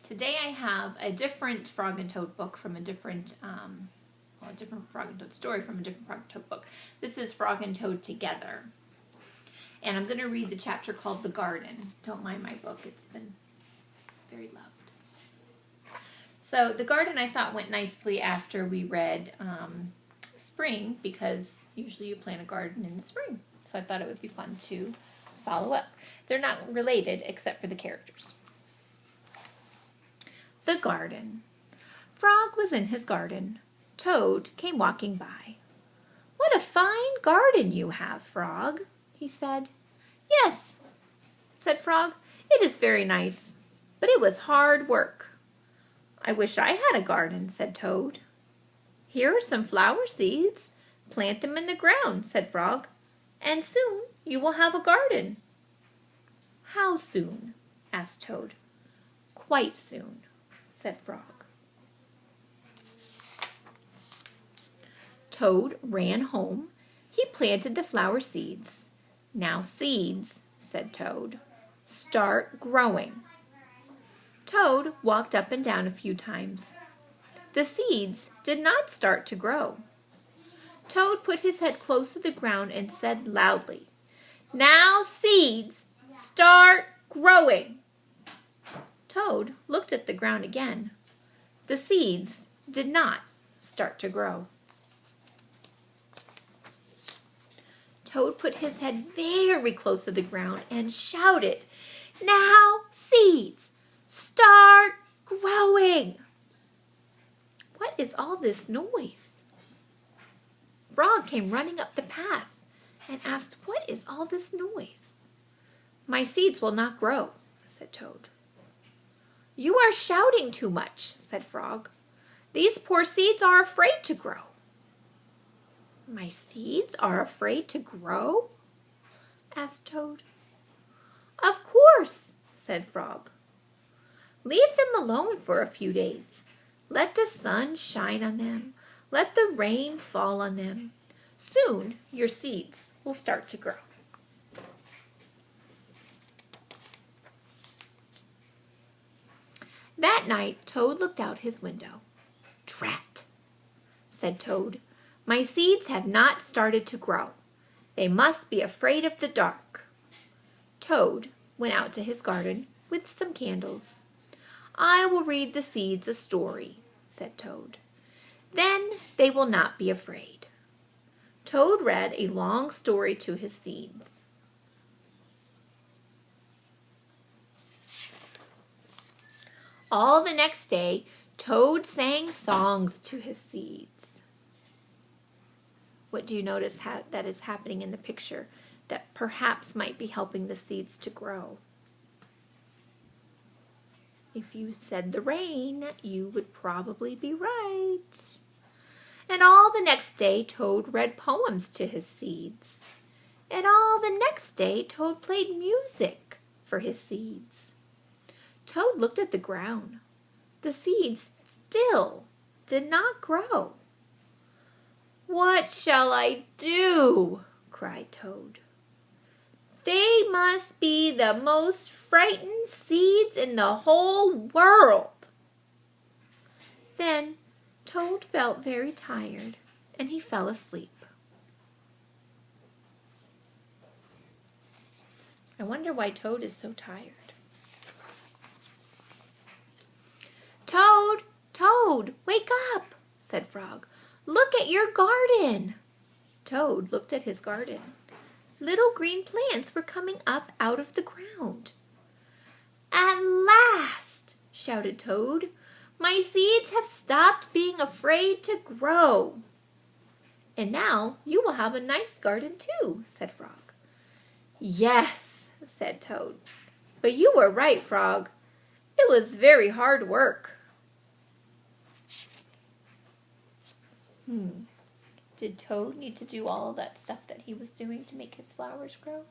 Today I have a different Frog and Toad book from a different Frog and Toad story from a different Frog and Toad book. This is Frog and Toad Together. And I'm going to read the chapter called The Garden. Don't mind my book, it's been very loved. So The Garden I thought went nicely after we read Spring, because usually you plant a garden in the spring. So I thought it would be fun to follow up. They're not related except for the characters. The Garden. Frog was in his garden. Toad came walking by. "What a fine garden you have, Frog," he said. "Yes," said Frog, "it is very nice, but it was hard work." "I wish I had a garden," said Toad. "Here are some flower seeds. Plant them in the ground," said Frog, "and soon you will have a garden." "How soon?" asked Toad. "Quite soon," said Frog. Toad ran home. He planted the flower seeds. "Now seeds," said Toad, "start growing." Toad walked up and down a few times. The seeds did not start to grow. Toad put his head close to the ground and said loudly, "Now seeds, start growing." Toad looked at the ground again. The seeds did not start to grow. Toad put his head very close to the ground and shouted, "Now seeds, start growing." "What is all this noise?" Frog came running up the path and asked, "What is all this noise?" "My seeds will not grow," said Toad. "You are shouting too much," said Frog. "These poor seeds are afraid to grow." "My seeds are afraid to grow?" asked Toad. "Of course," said Frog. "Leave them alone for a few days. Let the sun shine on them. Let the rain fall on them. Soon your seeds will start to grow." That night Toad looked out his window. "Drat," said Toad. "My seeds have not started to grow. They must be afraid of the dark." Toad went out to his garden with some candles. "I will read the seeds a story," said Toad. "Then they will not be afraid." Toad read a long story to his seeds. All the next day, Toad sang songs to his seeds. What do you notice that is happening in the picture that perhaps might be helping the seeds to grow? If you said the rain, you would probably be right. And all the next day, Toad read poems to his seeds. And all the next day, Toad played music for his seeds. Toad looked at the ground. The seeds still did not grow. "What shall I do?" cried Toad. "They must be the most frightened seeds in the whole world." Then Toad felt very tired and he fell asleep. I wonder why Toad is so tired. "Toad, Toad, wake up," said Frog. "Look at your garden." Toad looked at his garden. Little green plants were coming up out of the ground. "At last," shouted Toad, "my seeds have stopped being afraid to grow." "And now you will have a nice garden too," said Frog. "Yes," said Toad, "but you were right, Frog. It was very hard work." Did Toad need to do all of that stuff that he was doing to make his flowers grow?